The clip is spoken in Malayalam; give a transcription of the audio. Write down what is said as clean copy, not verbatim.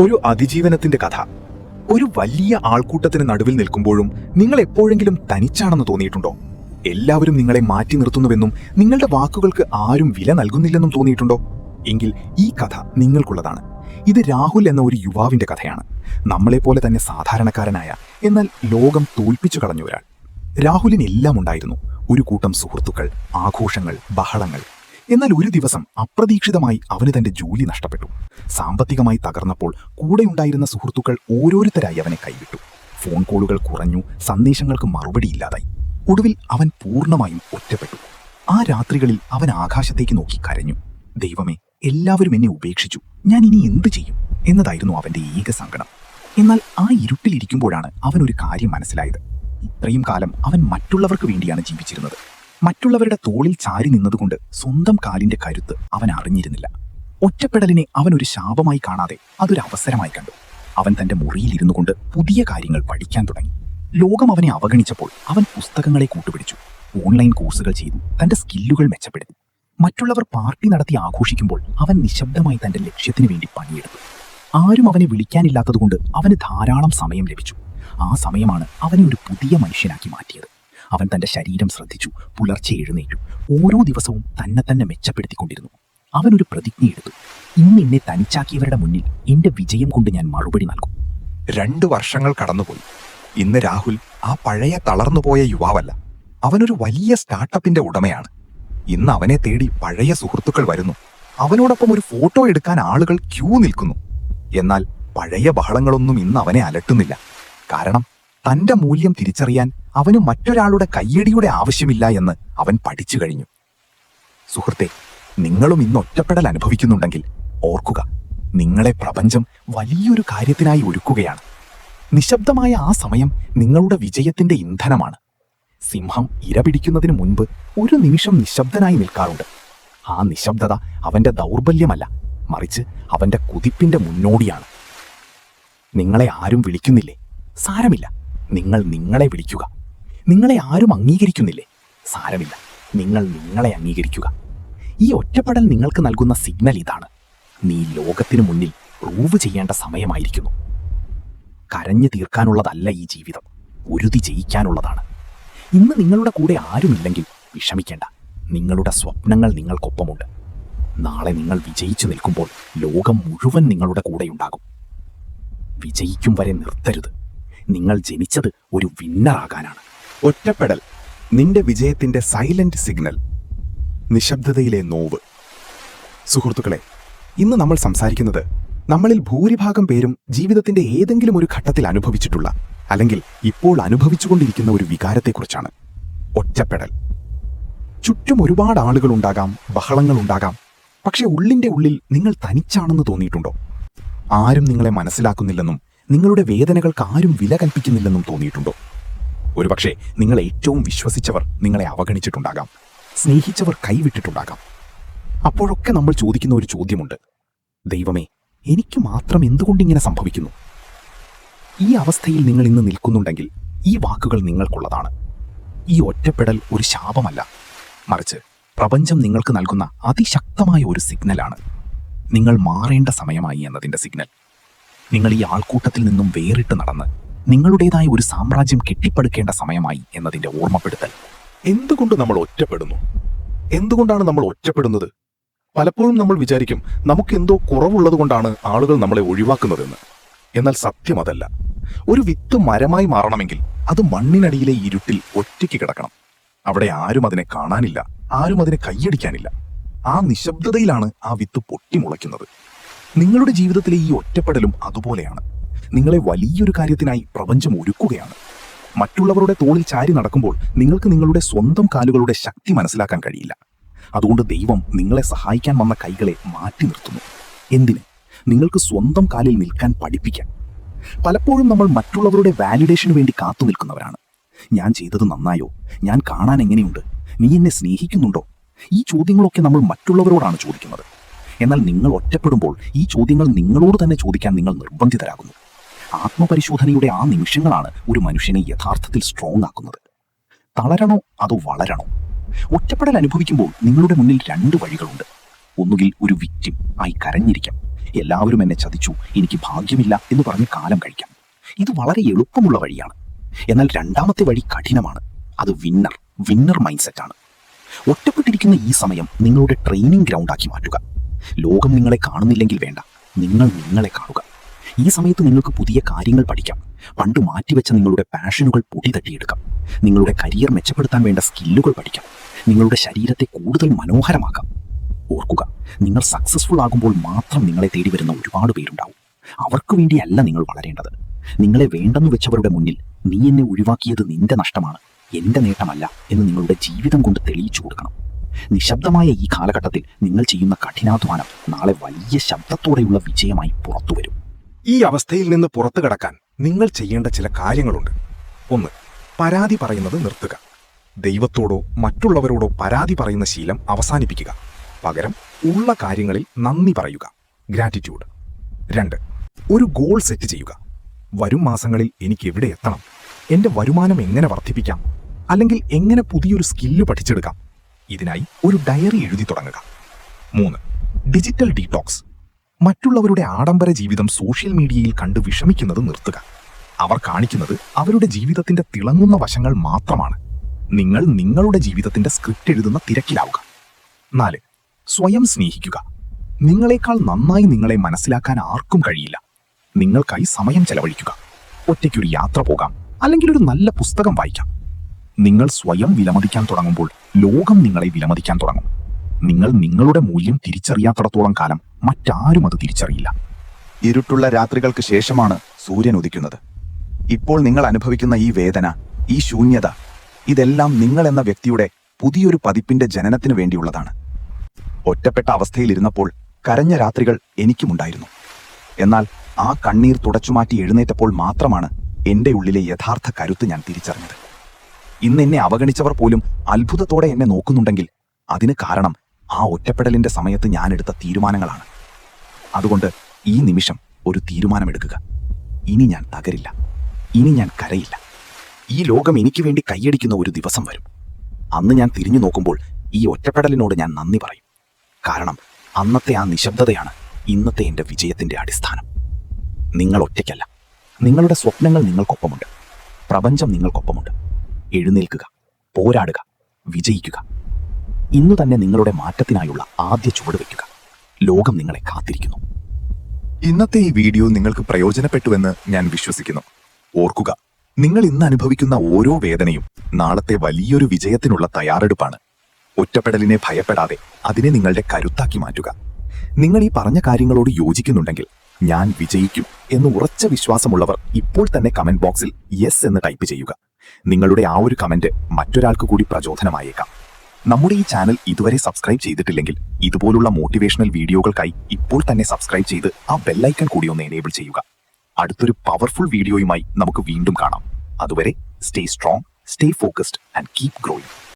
ഒരു അതിജീവനത്തിന്റെ കഥ. ഒരു വലിയ ആൾക്കൂട്ടത്തിന് നടുവിൽ നിൽക്കുമ്പോഴും നിങ്ങൾ എപ്പോഴെങ്കിലും തനിച്ചാണെന്ന് തോന്നിയിട്ടുണ്ടോ? എല്ലാവരും നിങ്ങളെ മാറ്റി നിർത്തുന്നുവെന്നും നിങ്ങളുടെ വാക്കുകൾക്ക് ആരും വില നൽകുന്നില്ലെന്നും തോന്നിയിട്ടുണ്ടോ? എങ്കിൽ ഈ കഥ നിങ്ങൾക്കുള്ളതാണ്. ഇത് രാഹുൽ എന്ന ഒരു യുവാവിന്റെ കഥയാണ്. നമ്മളെപ്പോലെ തന്നെ സാധാരണക്കാരനായ, എന്നാൽ ലോകം തോൽപ്പിച്ചു കളഞ്ഞ ഒരാൾ. രാഹുലിന് എല്ലാം ഉണ്ടായിരുന്നു. ഒരു കൂട്ടം സുഹൃത്തുക്കൾ, ആഘോഷങ്ങൾ, ബഹളങ്ങൾ. എന്നാൽ ഒരു ദിവസം അപ്രതീക്ഷിതമായി അവന് തന്റെ ജോലി നഷ്ടപ്പെട്ടു. സാമ്പത്തികമായി തകർന്നപ്പോൾ കൂടെയുണ്ടായിരുന്ന സുഹൃത്തുക്കൾ ഓരോരുത്തരായി അവനെ കൈവിട്ടു. ഫോൺ കോളുകൾ കുറഞ്ഞു, സന്ദേശങ്ങൾക്ക് മറുപടിയില്ലാതായി. ഒടുവിൽ അവൻ പൂർണ്ണമായും ഒറ്റപ്പെട്ടു. ആ രാത്രികളിൽ അവൻ ആകാശത്തേക്ക് നോക്കി കരഞ്ഞു. ദൈവമേ, എല്ലാവരും എന്നെ ഉപേക്ഷിച്ചു, ഞാൻ ഇനി എന്ത് ചെയ്യും എന്നതായിരുന്നു അവന്റെ ഏക സങ്കടം. എന്നാൽ ആ ഇരുട്ടിലിരിക്കുമ്പോഴാണ് അവൻ ഒരു കാര്യം മനസ്സിലായത്. ഇത്രയും കാലം അവൻ മറ്റുള്ളവർക്ക് വേണ്ടിയാണ് ജീവിച്ചിരുന്നത്. മറ്റുള്ളവരുടെ തോളിൽ ചാരി നിന്നതുകൊണ്ട് സ്വന്തം കാലിന്റെ കരുത്ത് അവൻ അറിഞ്ഞിരുന്നില്ല. ഒറ്റപ്പെടലിനെ അവൻ ഒരു ശാപമായി കാണാതെ അതൊരു അവസരമായി കണ്ടു. അവൻ തന്റെ മുറിയിലിരുന്നു കൊണ്ട് പുതിയ കാര്യങ്ങൾ പഠിക്കാൻ തുടങ്ങി. ലോകം അവനെ അവഗണിച്ചപ്പോൾ അവൻ പുസ്തകങ്ങളെ കൂട്ടുപിടിച്ചു, ഓൺലൈൻ കോഴ്സുകൾ ചെയ്തു, തന്റെ സ്കില്ലുകൾ മെച്ചപ്പെടുത്തി. മറ്റുള്ളവർ പാർട്ടി നടത്തി ആഘോഷിക്കുമ്പോൾ അവൻ നിശബ്ദമായി തന്റെ ലക്ഷ്യത്തിനു വേണ്ടി പണിയെടുത്തു. ആരും അവനെ വിളിക്കാനില്ലാത്തതുകൊണ്ട് അവന് ധാരാളം സമയം ലഭിച്ചു. ആ സമയമാണ് അവനെ ഒരു പുതിയ മനുഷ്യനാക്കി മാറ്റിയത്. അവൻ തന്റെ ശരീരം ശ്രദ്ധിച്ചു, പുലർച്ചെ എഴുന്നേറ്റു, ഓരോ ദിവസവും തന്നെ മെച്ചപ്പെടുത്തിക്കൊണ്ടിരുന്നു. അവനൊരു പ്രതിജ്ഞയെടുത്തു: ഇന്ന് എന്നെ തനിച്ചാക്കിയവരുടെ മുന്നിൽ എന്റെ വിജയം കൊണ്ട് ഞാൻ മറുപടി നൽകും. 2 വർഷങ്ങൾ കടന്നുപോയി. ഇന്ന് രാഹുൽ ആ പഴയ തളർന്നുപോയ യുവാവല്ല. അവനൊരു വലിയ സ്റ്റാർട്ടപ്പിന്റെ ഉടമയാണ്. ഇന്ന് അവനെ തേടി പഴയ സുഹൃത്തുക്കൾ വരുന്നു. അവനോടൊപ്പം ഒരു ഫോട്ടോ എടുക്കാൻ ആളുകൾ ക്യൂ നിൽക്കുന്നു. എന്നാൽ പഴയ ബഹളങ്ങളൊന്നും ഇന്ന് അവനെ അലട്ടുന്നില്ല. കാരണം തന്റെ മൂല്യം തിരിച്ചറിയാൻ അവന് മറ്റൊരാളുടെ കയ്യടിയുടെ ആവശ്യമില്ല എന്ന് അവൻ പഠിച്ചു കഴിഞ്ഞു. സുഹൃത്തെ, നിങ്ങളും ഇന്ന് ഒറ്റപ്പെടൽ അനുഭവിക്കുന്നുണ്ടെങ്കിൽ ഓർക്കുക, നിങ്ങളെ പ്രപഞ്ചം വലിയൊരു കാര്യത്തിനായി ഒരുക്കുകയാണ്. നിശബ്ദമായ ആ സമയം നിങ്ങളുടെ വിജയത്തിന്റെ ഇന്ധനമാണ്. സിംഹം ഇര പിടിക്കുന്നതിന് മുൻപ് ഒരു നിമിഷം നിശബ്ദനായി നിൽക്കാറുണ്ട്. ആ നിശബ്ദത അവന്റെ ദൗർബല്യമല്ല, മറിച്ച് അവന്റെ കുതിപ്പിന്റെ മുന്നോടിയാണ്. നിങ്ങളെ ആരും വിളിക്കുന്നില്ലേ? സാരമില്ല, നിങ്ങൾ നിങ്ങളെ വിളിക്കുക. നിങ്ങളെ ആരും അംഗീകരിക്കുന്നില്ലേ? സാരമില്ല, നിങ്ങൾ നിങ്ങളെ അംഗീകരിക്കുക. ഈ ഒറ്റപ്പെടൽ നിങ്ങൾക്ക് നൽകുന്ന സിഗ്നൽ ഇതാണ്: നീ ലോകത്തിനു മുന്നിൽ പ്രൂവ് ചെയ്യേണ്ട സമയമായിരിക്കുന്നു. കരഞ്ഞു തീർക്കാനുള്ളതല്ല ഈ ജീവിതം, ഉരുതി ജയിക്കാനുള്ളതാണ്. ഇന്ന് നിങ്ങളുടെ കൂടെ ആരുമില്ലെങ്കിൽ വിഷമിക്കേണ്ട. നിങ്ങളുടെ സ്വപ്നങ്ങൾ നിങ്ങൾക്കൊപ്പമുണ്ട്. നാളെ നിങ്ങൾ വിജയിച്ചു നിൽക്കുമ്പോൾ ലോകം മുഴുവൻ നിങ്ങളുടെ കൂടെയുണ്ടാകും. വിജയിക്കും വരെ നിർത്തരുത്. നിങ്ങൾ ജനിച്ചത് ഒരു വിന്നറാകാനാണ്. ഒറ്റപ്പെടൽ നിന്റെ വിജയത്തിന്റെ സൈലന്റ് സിഗ്നൽ. നിശബ്ദതയിലെ നോവ്. സുഹൃത്തുക്കളെ, ഇന്ന് നമ്മൾ സംസാരിക്കുന്നത് നമ്മളിൽ ഭൂരിഭാഗം പേരും ജീവിതത്തിന്റെ ഏതെങ്കിലും ഒരു ഘട്ടത്തിൽ അനുഭവിച്ചിട്ടുള്ള, അല്ലെങ്കിൽ ഇപ്പോൾ അനുഭവിച്ചുകൊണ്ടിരിക്കുന്ന ഒരു വികാരത്തെക്കുറിച്ചാണ്: ഒറ്റപ്പെടൽ. ചുറ്റും ഒരുപാട് ആളുകളുണ്ടാകാം, ബഹളങ്ങളുണ്ടാകാം. പക്ഷെ ഉള്ളിന്റെ ഉള്ളിൽ നിങ്ങൾ തനിച്ചാണെന്ന് തോന്നിയിട്ടുണ്ടോ? ആരും നിങ്ങളെ മനസ്സിലാക്കുന്നില്ലെന്നും നിങ്ങളുടെ വേദനകൾക്ക് ആരും വില കൽപ്പിക്കുന്നില്ലെന്നും തോന്നിയിട്ടുണ്ടോ? ഒരുപക്ഷെ നിങ്ങൾ ഏറ്റവും വിശ്വസിച്ചവർ നിങ്ങളെ അവഗണിച്ചിട്ടുണ്ടാകാം, സ്നേഹിച്ചവർ കൈവിട്ടിട്ടുണ്ടാകാം. അപ്പോഴൊക്കെ നമ്മൾ ചോദിക്കുന്ന ഒരു ചോദ്യമുണ്ട്: ദൈവമേ, എനിക്ക് മാത്രം എന്തുകൊണ്ടിങ്ങനെ സംഭവിക്കുന്നു? ഈ അവസ്ഥയിൽ നിങ്ങൾ ഇന്ന് നിൽക്കുന്നുണ്ടെങ്കിൽ ഈ വാക്കുകൾ നിങ്ങൾക്കുള്ളതാണ്. ഈ ഒറ്റപ്പെടൽ ഒരു ശാപമല്ല, മറിച്ച് പ്രപഞ്ചം നിങ്ങൾക്ക് നൽകുന്ന അതിശക്തമായ ഒരു സിഗ്നലാണ്. നിങ്ങൾ മാറേണ്ട സമയമായി എന്നതിൻ്റെ സിഗ്നൽ. നിങ്ങൾ ഈ ആൾക്കൂട്ടത്തിൽ നിന്നും വേറിട്ട് നടന്ന് നിങ്ങളുടേതായ ഒരു സാമ്രാജ്യം കെട്ടിപ്പടുക്കേണ്ട സമയമായി എന്നതിൻ്റെ ഓർമ്മപ്പെടുത്തൽ. എന്തുകൊണ്ട് നമ്മൾ ഒറ്റപ്പെടുന്നു? എന്തുകൊണ്ടാണ് നമ്മൾ ഒറ്റപ്പെടുന്നത്? പലപ്പോഴും നമ്മൾ വിചാരിക്കും നമുക്കെന്തോ കുറവുള്ളത് കൊണ്ടാണ് ആളുകൾ നമ്മളെ ഒഴിവാക്കുന്നതെന്ന്. എന്നാൽ സത്യം അതല്ല. ഒരു വിത്ത് മരമായി മാറണമെങ്കിൽ അത് മണ്ണിനടിയിലെ ഇരുട്ടിൽ ഒറ്റയ്ക്ക് കിടക്കണം. അവിടെ ആരും അതിനെ കാണാനില്ല, ആരും അതിനെ കൈയടിക്കാനില്ല. ആ നിശബ്ദതയിലാണ് ആ വിത്ത് പൊട്ടിമുളയ്ക്കുന്നത്. നിങ്ങളുടെ ജീവിതത്തിലെ ഈ ഒറ്റപ്പെടലും അതുപോലെയാണ്. നിങ്ങളെ വലിയൊരു കാര്യത്തിനായി പ്രപഞ്ചം ഒരുക്കുകയാണ്. മറ്റുള്ളവരുടെ തോളിൽ ചാരി നടക്കുമ്പോൾ നിങ്ങൾക്ക് നിങ്ങളുടെ സ്വന്തം കാലുകളുടെ ശക്തി മനസ്സിലാക്കാൻ കഴിയില്ല. അതുകൊണ്ട് ദൈവം നിങ്ങളെ സഹായിക്കാൻ വന്ന കൈകളെ മാറ്റി നിർത്തുന്നു. എന്തിന്? നിങ്ങൾക്ക് സ്വന്തം കാലിൽ നിൽക്കാൻ പഠിപ്പിക്കാൻ. പലപ്പോഴും നമ്മൾ മറ്റുള്ളവരുടെ വാലിഡേഷനു വേണ്ടി കാത്തു നിൽക്കുന്നവരാണ്. ഞാൻ ചെയ്തത് നന്നായോ? ഞാൻ കാണാൻ എങ്ങനെയുണ്ട്? നീ എന്നെ സ്നേഹിക്കുന്നുണ്ടോ? ഈ ചോദ്യങ്ങളൊക്കെ നമ്മൾ മറ്റുള്ളവരോടാണ് ചോദിക്കുന്നത്. എന്നാൽ നിങ്ങൾ ഒറ്റപ്പെടുമ്പോൾ ഈ ചോദ്യങ്ങൾ നിങ്ങളോട് തന്നെ ചോദിക്കാൻ നിങ്ങൾ നിർബന്ധിതരാകുന്നു. ആത്മപരിശോധനയുടെ ആ നിമിഷങ്ങളാണ് ഒരു മനുഷ്യനെ യഥാർത്ഥത്തിൽ സ്ട്രോങ് ആക്കുന്നത്. തളരണോ അതോ വളരണോ? ഒറ്റപ്പെടൽ അനുഭവിക്കുമ്പോൾ നിങ്ങളുടെ മുന്നിൽ 2 വഴികളുണ്ട്. ഒന്നുകിൽ ഒരു വിക്ടിം ആയി കരഞ്ഞിരിക്കാം, എല്ലാവരും എന്നെ ചതിച്ചു, എനിക്ക് ഭാഗ്യമില്ല എന്ന് പറഞ്ഞ് കാലം കഴിക്കാം. ഇത് വളരെ എളുപ്പമുള്ള വഴിയാണ്. എന്നാൽ രണ്ടാമത്തെ വഴി കഠിനമാണ്. അത് വിന്നർ മൈൻഡ് സെറ്റാണ്. ഒറ്റപ്പെട്ടിരിക്കുന്ന ഈ സമയം നിങ്ങളുടെ ട്രെയിനിങ് ഗ്രൗണ്ടാക്കി മാറ്റുക. ലോകം നിങ്ങളെ കാണുന്നില്ലെങ്കിൽ വേണ്ട, നിങ്ങൾ നിങ്ങളെ കാണുക. ഈ സമയത്ത് നിങ്ങൾക്ക് പുതിയ കാര്യങ്ങൾ പഠിക്കാം. പണ്ട് മാറ്റിവെച്ച നിങ്ങളുടെ പാഷനുകൾ പൊടി തട്ടിയെടുക്കാം. നിങ്ങളുടെ കരിയർ മെച്ചപ്പെടുത്താൻ വേണ്ട സ്കില്ലുകൾ പഠിക്കാം. നിങ്ങളുടെ ശരീരത്തെ കൂടുതൽ മനോഹരമാക്കാം. ഓർക്കുക, നിങ്ങൾ സക്സസ്ഫുൾ ആകുമ്പോൾ മാത്രം നിങ്ങളെ തേടി വരുന്ന ഒരുപാട് പേരുണ്ടാവും. അവർക്ക് വേണ്ടിയല്ല നിങ്ങൾ വളരേണ്ടത്. നിങ്ങളെ വേണ്ടെന്ന് വെച്ചവരുടെ മുന്നിൽ നീ എന്നെ ഒഴിവാക്കിയത് നിന്റെ നഷ്ടമാണ്, എന്റെ നേട്ടമല്ല എന്ന് നിങ്ങളുടെ ജീവിതം കൊണ്ട് തെളിയിച്ചു കൊടുക്കണം. നിശബ്ദമായ ഈ കാലഘട്ടത്തിൽ നിങ്ങൾ ചെയ്യുന്ന കഠിനാധ്വാനം നാളെ വലിയ ശബ്ദത്തോടെയുള്ള വിജയമായി പുറത്തുവരും. ഈ അവസ്ഥയിൽ നിന്ന് പുറത്തു കടക്കാൻ നിങ്ങൾ ചെയ്യേണ്ട ചില കാര്യങ്ങളുണ്ട്. 1. പരാതി പറയുന്നത് നിർത്തുക. ദൈവത്തോടോ മറ്റുള്ളവരോടോ പരാതി പറയുന്ന ശീലം അവസാനിപ്പിക്കുക. പകരം ഉള്ള കാര്യങ്ങളിൽ നന്ദി പറയുക, ഗ്രാറ്റിറ്റ്യൂഡ്. 2. ഒരു ഗോൾ സെറ്റ് ചെയ്യുക. വരും മാസങ്ങളിൽ എനിക്ക് എവിടെ എത്തണം, എന്റെ വരുമാനം എങ്ങനെ വർദ്ധിപ്പിക്കാം, അല്ലെങ്കിൽ എങ്ങനെ പുതിയൊരു സ്കില്ല് പഠിച്ചെടുക്കാം. ഇതിനായി ഒരു ഡയറി എഴുതി തുടങ്ങുക. 3. Digital detox. മറ്റുള്ളവരുടെ ആഡംബര ജീവിതം സോഷ്യൽ മീഡിയയിൽ കണ്ട് വിഷമിക്കുന്നത് നിർത്തുക. അവർ കാണിക്കുന്നത് അവരുടെ ജീവിതത്തിന്റെ തിളങ്ങുന്ന വശങ്ങൾ മാത്രമാണ്. നിങ്ങൾ നിങ്ങളുടെ ജീവിതത്തിന്റെ സ്ക്രിപ്റ്റ് എഴുതുന്ന തിരക്കിലാവുക. 4. സ്വയം സ്നേഹിക്കുക. നിങ്ങളെക്കാൾ നന്നായി നിങ്ങളെ മനസ്സിലാക്കാൻ ആർക്കും കഴിയില്ല. നിങ്ങൾക്കായി സമയം ചെലവഴിക്കുക. ഒറ്റയ്ക്കൊരു യാത്ര പോകാം, അല്ലെങ്കിൽ ഒരു നല്ല പുസ്തകം വായിക്കാം. നിങ്ങൾ സ്വയം വിലമതിക്കാൻ തുടങ്ങുമ്പോൾ ലോകം നിങ്ങളെ വിലമതിക്കാൻ തുടങ്ങും. നിങ്ങൾ നിങ്ങളുടെ മൂല്യം തിരിച്ചറിയാത്തിടത്തോളം കാലം മറ്റാരും അത് തിരിച്ചറിയില്ല. ഇരുട്ടുള്ള രാത്രികൾക്ക് ശേഷമാണ് സൂര്യൻ ഉദിക്കുന്നത്. ഇപ്പോൾ നിങ്ങൾ അനുഭവിക്കുന്ന ഈ വേദന, ഈ ശൂന്യത, ഇതെല്ലാം നിങ്ങൾ എന്ന വ്യക്തിയുടെ പുതിയൊരു പതിപ്പിന്റെ ജനനത്തിനു വേണ്ടിയുള്ളതാണ്. ഒറ്റപ്പെട്ട അവസ്ഥയിലിരുന്നപ്പോൾ കരഞ്ഞ രാത്രികൾ എനിക്കുമുണ്ടായിരുന്നു. എന്നാൽ ആ കണ്ണീർ തുടച്ചുമാറ്റി എഴുന്നേറ്റപ്പോൾ മാത്രമാണ് എന്റെ ഉള്ളിലെ യഥാർത്ഥ കരുത്ത് ഞാൻ തിരിച്ചറിഞ്ഞത്. ഇന്ന് എന്നെ അവഗണിച്ചവർ പോലും അത്ഭുതത്തോടെ എന്നെ നോക്കുന്നുണ്ടെങ്കിൽ അതിന് കാരണം ആ ഒറ്റപ്പെടലിന്റെ സമയത്ത് ഞാൻ എടുത്ത തീരുമാനങ്ങളാണ്. അതുകൊണ്ട് ഈ നിമിഷം ഒരു തീരുമാനമെടുക്കുക. ഇനി ഞാൻ തകരില്ല, ഇനി ഞാൻ കരയില്ല. ഈ ലോകം എനിക്ക് വേണ്ടി കൈയടിക്കുന്ന ഒരു ദിവസം വരും. അന്ന് ഞാൻ തിരിഞ്ഞു നോക്കുമ്പോൾ ഈ ഒറ്റപ്പെടലിനോട് ഞാൻ നന്ദി പറയും. കാരണം അന്നത്തെ ആ നിശബ്ദതയാണ് ഇന്നത്തെ എൻ്റെ വിജയത്തിന്റെ അടിസ്ഥാനം. നിങ്ങൾ ഒറ്റയ്ക്കല്ല. നിങ്ങളുടെ സ്വപ്നങ്ങൾ നിങ്ങൾക്കൊപ്പമുണ്ട്. പ്രപഞ്ചം നിങ്ങൾക്കൊപ്പമുണ്ട്. എഴുന്നേൽക്കുക, പോരാടുക, വിജയിക്കുക. ഇന്നു തന്നെ നിങ്ങളുടെ മാറ്റത്തിനായുള്ള ആദ്യ ചുവട് വയ്ക്കുക. ലോകം നിങ്ങളെ കാത്തിരിക്കുന്നു. ഇന്നത്തെ ഈ വീഡിയോ നിങ്ങൾക്ക് പ്രയോജനപ്പെട്ടുവെന്ന് ഞാൻ വിശ്വസിക്കുന്നു. ഓർക്കുക, നിങ്ങൾ ഇന്ന് അനുഭവിക്കുന്ന ഓരോ വേദനയും നാളത്തെ വലിയൊരു വിജയത്തിനുള്ള തയ്യാറെടുപ്പാണ്. ഒറ്റപ്പെടലിനെ ഭയപ്പെടാതെ അതിനെ നിങ്ങളുടെ കരുത്താക്കി മാറ്റുക. നിങ്ങൾ ഈ പറഞ്ഞ കാര്യങ്ങളോട് യോജിക്കുന്നുണ്ടെങ്കിൽ ഞാൻ വിജയിക്കും എന്ന് ഉറച്ച വിശ്വാസമുള്ളവർ ഇപ്പോൾ തന്നെ കമന്റ് ബോക്സിൽ യെസ് എന്ന് ടൈപ്പ് ചെയ്യുക. നിങ്ങളുടെ ആ ഒരു കമന്റ് മറ്റൊരാൾക്ക് കൂടി പ്രചോദനമായേക്കാം. നമ്മുടെ ഈ ചാനൽ ഇതുവരെ സബ്സ്ക്രൈബ് ചെയ്തിട്ടില്ലെങ്കിൽ ഇതുപോലുള്ള മോട്ടിവേഷണൽ വീഡിയോകൾക്കായി ഇപ്പോൾ തന്നെ സബ്സ്ക്രൈബ് ചെയ്ത് ആ ബെല്ലൈക്കൺ കൂടി ഒന്ന് എനേബിൾ ചെയ്യുക. അടുത്തൊരു പവർഫുൾ വീഡിയോയുമായി നമുക്ക് വീണ്ടും കാണാം. അതുവരെ stay strong, stay focused and keep growing.